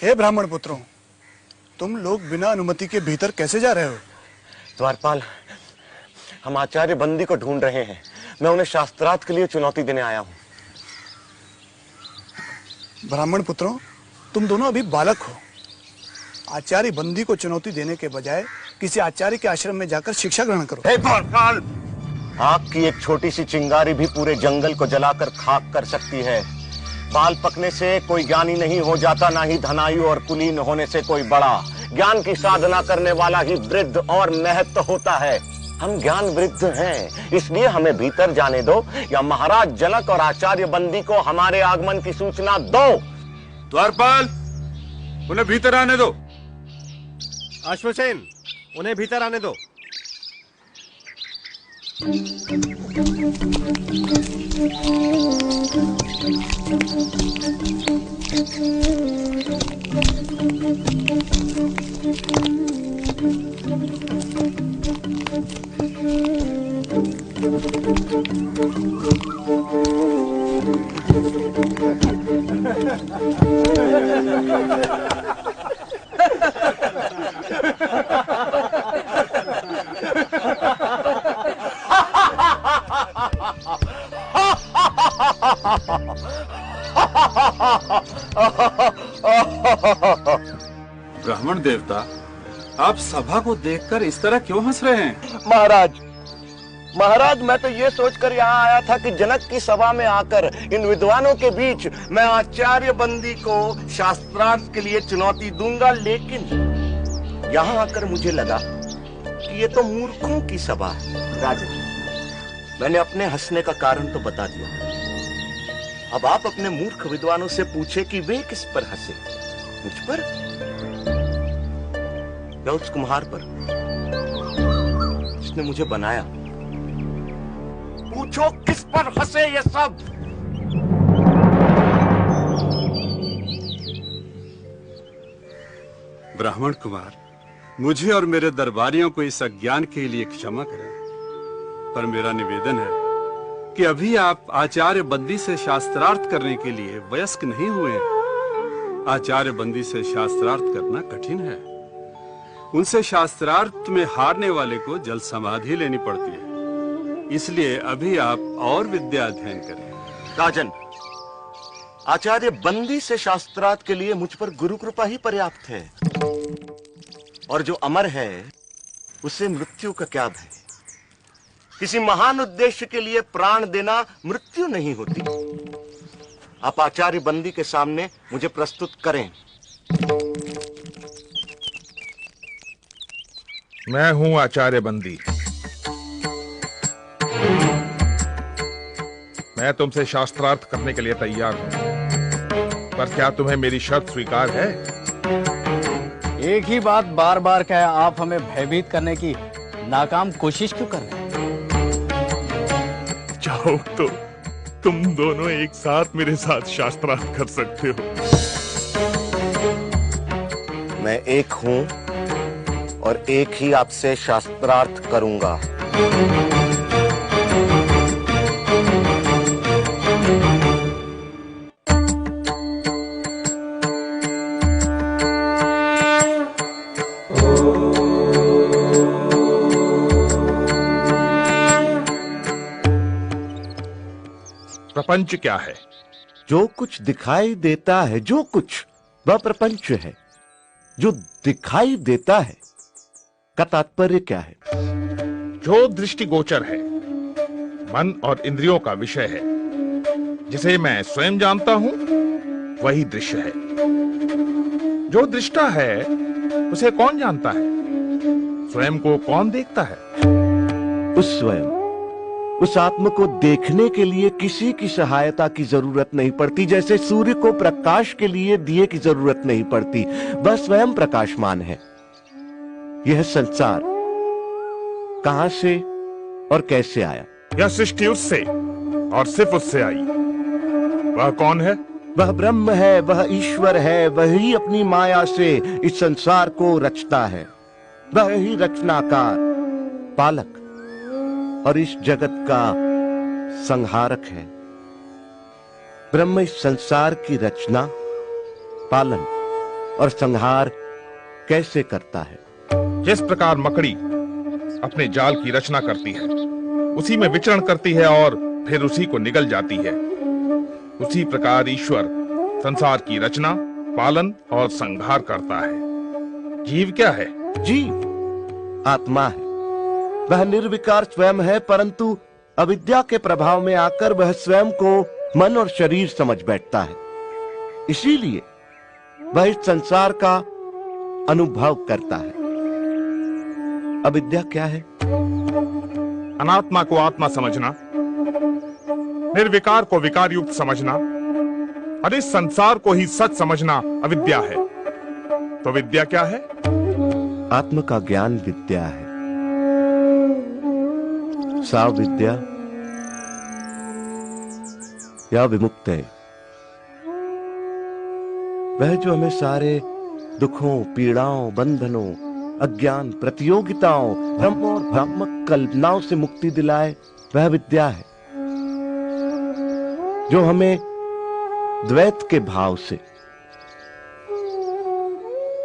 हे ब्राह्मण पुत्रों, तुम लोग बिना अनुमति के भीतर कैसे जा रहे हो? द्वारपाल, हम आचार्य बंदी को ढूंढ रहे हैं। मैं उन्हें शास्त्रार्थ के लिए चुनौती देने आया हूं। ब्राह्मण पुत्रों, तुम दोनों अभी बालक हो। आचार्य बंदी को चुनौती देने के बजाय किसी आचार्य के आश्रम में जाकर शिक्षा ग्रहण करो। हे द्वारपाल, आग की एक छोटी सी चिंगारी भी पूरे जंगल को जलाकर खाक कर सकती है। बाल पकने से कोई ज्ञानी नहीं हो जाता, ना ही धनायु और कुलीन होने से कोई बड़ा। ज्ञान की साधना करने वाला ही वृद्ध और महत्व होता है। हम ज्ञान वृद्ध हैं, इसलिए हमें भीतर जाने दो, या महाराज जनक और आचार्य बंदी को हमारे आगमन की सूचना दो। द्वारपाल, उन्हें भीतर आने दो। अश्वसेन, उन्हें भीतर आने दो। ब्राह्मण देवता, आप सभा को देखकर इस तरह क्यों हंस रहे हैं? महाराज, मैं तो ये सोचकर यहाँ आया था कि जनक की सभा में आकर इन विद्वानों के बीच मैं आचार्य बंदी को शास्त्रार्थ के लिए चुनौती दूंगा, लेकिन यहाँ आकर मुझे लगा कि ये तो मूर्खों की सभा है। राजन, मैंने अपने हंसने का कारण तो बता दिया। अब आप अपने मूर्ख विद्वानों से पूछे कि वे किस पर हंसे। मुझ पर या उस कुम्हार पर जिसने मुझे बनाया? पूछो किस पर हंसे ये सब। ब्राह्मण कुमार, मुझे और मेरे दरबारियों को इस अज्ञान के लिए क्षमा करें, पर मेरा निवेदन है कि अभी आप आचार्य बंदी से शास्त्रार्थ करने के लिए वयस्क नहीं हुए हैं। आचार्य बंदी से शास्त्रार्थ करना कठिन है। उनसे शास्त्रार्थ में हारने वाले को जल समाधि लेनी पड़ती है। इसलिए अभी आप और विद्या अध्ययन करें। राजन, आचार्य बंदी से शास्त्रार्थ के लिए मुझ पर गुरु कृपा ही पर्याप्त है, और जो अमर है उसे मृत्यु का क्या भय। किसी महान उद्देश्य के लिए प्राण देना मृत्यु नहीं होती। आप आचार्य बंदी के सामने मुझे प्रस्तुत करें। मैं हूं आचार्य बंदी। मैं तुमसे शास्त्रार्थ करने के लिए तैयार हूं, पर क्या तुम्हें मेरी शर्त स्वीकार है? एक ही बात बार बार कहे आप हमें भयभीत करने की नाकाम कोशिश क्यों कर रहे हैं? चाहो तो तुम दोनों एक साथ मेरे साथ शास्त्रार्थ कर सकते हो। मैं एक हूं और एक ही आपसे शास्त्रार्थ करूंगा। प्रपंच क्या है? जो कुछ दिखाई देता है, जो कुछ, वह प्रपंच है। जो दिखाई देता है का तात्पर्य क्या है? जो दृष्टिगोचर है, मन और इंद्रियों का विषय है, जिसे मैं स्वयं जानता हूं, वही दृश्य है। जो दृष्टा है उसे कौन जानता है? स्वयं को कौन देखता है? उस स्वयं, उस आत्म को देखने के लिए किसी की सहायता की जरूरत नहीं पड़ती। जैसे सूर्य को प्रकाश के लिए दिए की जरूरत नहीं पड़ती, वह स्वयं प्रकाशमान है। यह संसार कहां से और कैसे आया? यह सृष्टि उससे और सिर्फ उससे आई। वह कौन है? वह ब्रह्म है, वह ईश्वर है। वही अपनी माया से इस संसार को रचता है। वह ही रचनाकार, पालक और इस जगत का संहारक है। ब्रह्म इस संसार की रचना, पालन और संहार कैसे करता है। जिस प्रकार मकड़ी अपने जाल की रचना करती है, उसी में विचरण करती है और फिर उसी को निगल जाती है, उसी प्रकार ईश्वर संसार की रचना, पालन और संहार करता है। जीव क्या है? जीव आत्मा है। वह निर्विकार स्वयं है, परंतु अविद्या के प्रभाव में आकर वह स्वयं को मन और शरीर समझ बैठता है। इसीलिए वह इस संसार का अनुभव करता है। अविद्या क्या है? अनात्मा को आत्मा समझना, निर्विकार को विकार युक्त समझना और इस संसार को ही सच समझना अविद्या है। तो विद्या क्या है? आत्म का ज्ञान विद्या है। सा विद्या या विमुक्त है वह जो हमें सारे दुखों, पीड़ाओं, बंधनों, अज्ञान, प्रतियोगिताओं, भ्रम और भ्रामक कल्पनाओं से मुक्ति दिलाए, वह विद्या है। जो हमें द्वैत के भाव से,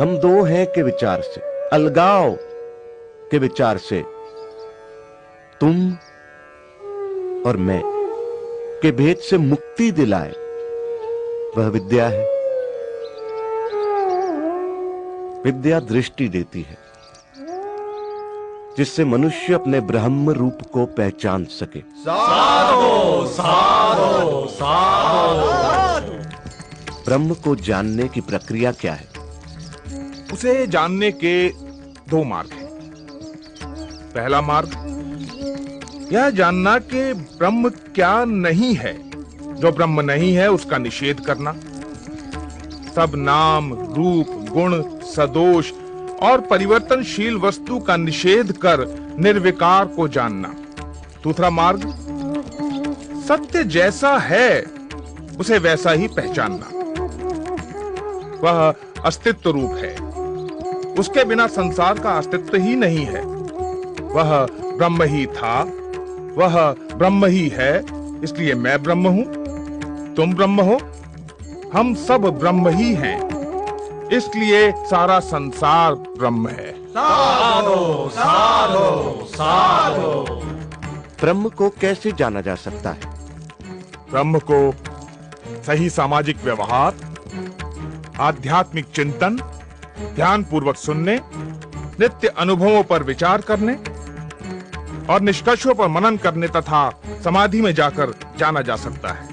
हम दो हैं के विचार से, अलगाव के विचार से, तुम और मैं के भेद से मुक्ति दिलाए, वह विद्या है। विद्या दृष्टि देती है जिससे मनुष्य अपने ब्रह्म रूप को पहचान सके। साधो साधो साधो। ब्रह्म को जानने की प्रक्रिया क्या है? उसे जानने के दो मार्ग हैं। पहला मार्ग यह जानना कि ब्रह्म क्या नहीं है। जो ब्रह्म नहीं है उसका निषेध करना। सब नाम, रूप, गुण, सदोष और परिवर्तनशील वस्तु का निषेध कर निर्विकार को जानना। दूसरा मार्ग सत्य जैसा है उसे वैसा ही पहचानना। वह अस्तित्व रूप है, उसके बिना संसार का अस्तित्व ही नहीं है। वह ब्रह्म ही था, वह ब्रह्म ही है, इसलिए मैं ब्रह्म हूं, तुम ब्रह्म हो, हम सब ब्रह्म ही हैं, इसलिए सारा संसार ब्रह्म है। साधो साधो साधो। ब्रह्म को कैसे जाना जा सकता है? ब्रह्म को सही सामाजिक व्यवहार, आध्यात्मिक चिंतन, ध्यान पूर्वक सुनने, नित्य अनुभवों पर विचार करने और निष्कर्षों पर मनन करने तथा समाधि में जाकर जाना जा सकता है।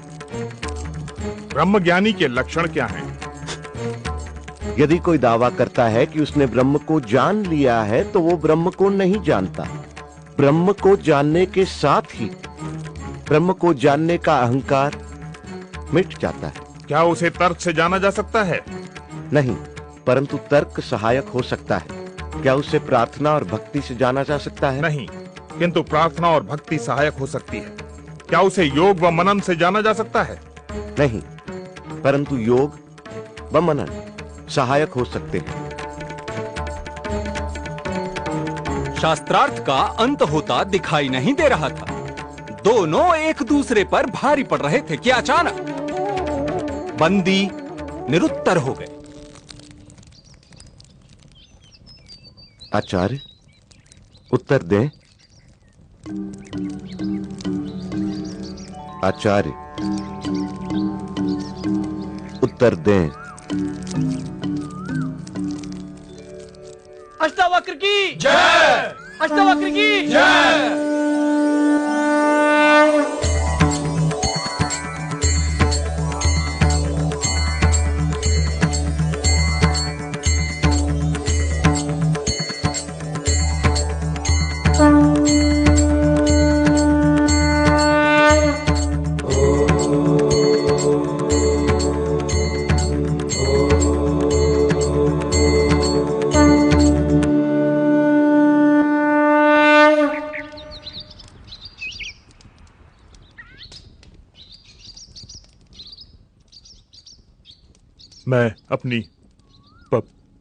ब्रह्म ज्ञानी के लक्षण क्या हैं? यदि कोई दावा करता है कि उसने ब्रह्म को जान लिया है तो वो ब्रह्म को नहीं जानता। ब्रह्म को जानने के साथ ही ब्रह्म को जानने का अहंकार मिट जाता है। क्या उसे तर्क से जाना जा सकता है? नहीं, परंतु तर्क सहायक हो सकता है। क्या उसे प्रार्थना और भक्ति से जाना जा सकता है? नहीं, किंतु प्रार्थना और भक्ति सहायक हो सकती है। क्या उसे योग व मनन से जाना जा सकता है? नहीं, परंतु योग व मनन सहायक हो सकते हैं। शास्त्रार्थ का अंत होता दिखाई नहीं दे रहा था। दोनों एक दूसरे पर भारी पड़ रहे थे कि अचानक बंदी निरुत्तर हो गए। आचार्य, उत्तर दें। आचार्य, उत्तर दें। अष्टावक्र की जय। अष्टावक्र की जय। मैं अपनी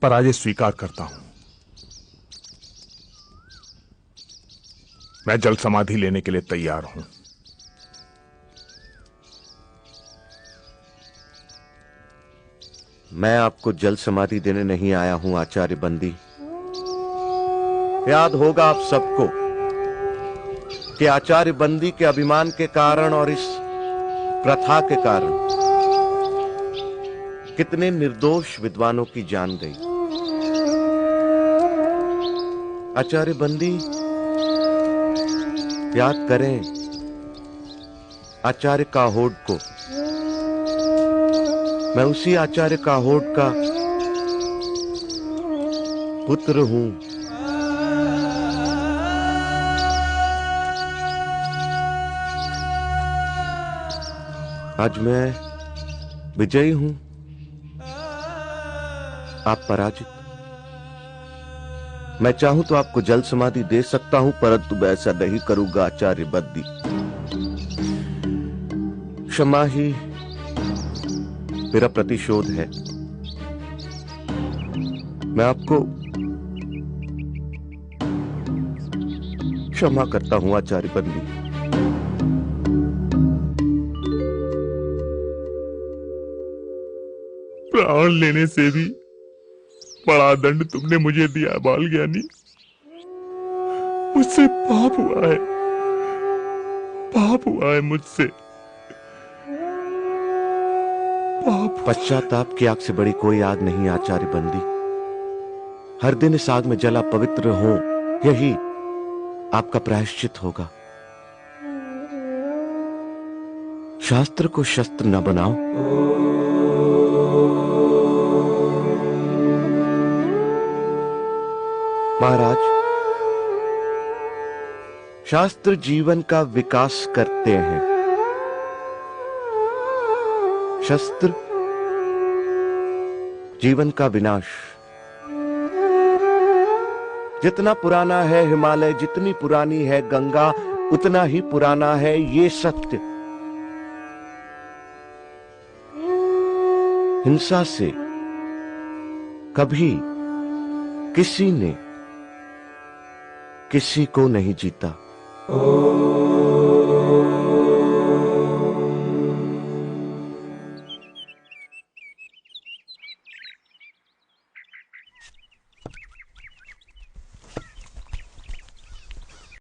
पराजय स्वीकार करता हूं। मैं जल समाधि लेने के लिए तैयार हूं। मैं आपको जल समाधि देने नहीं आया हूं आचार्य बंदी। याद होगा आप सबको कि आचार्य बंदी के अभिमान के कारण और इस प्रथा के कारण कितने निर्दोष विद्वानों की जान गई। आचार्य बंदी, याद करें आचार्य काहोड को। मैं उसी आचार्य काहोड का पुत्र हूं। आज मैं विजयी हूं, आप पराजित। मैं चाहूं तो आपको जल समाधि दे सकता हूं, परंतु मैं ऐसा नहीं करूंगा आचार्य बंदी। क्षमा ही मेरा प्रतिशोध है। मैं आपको क्षमा करता हूं आचार्य बंदी। प्राण लेने से भी बड़ा दंड तुमने मुझे दिया बाल ज्ञानी। मुझसे पाप हुआ है, पाप हुआ है मुझसे पाप। पश्चाताप की आग से बड़ी कोई आग नहीं आचार्य बंदी। हर दिन इस आग में जला पवित्र हो, यही आपका प्रायश्चित होगा। शास्त्र को शस्त्र न बनाओ। महाराज, शास्त्र जीवन का विकास करते हैं, शस्त्र जीवन का विनाश। जितना पुराना है हिमालय, जितनी पुरानी है गंगा, उतना ही पुराना है ये सत्य। हिंसा से कभी किसी ने किसी को नहीं जीता।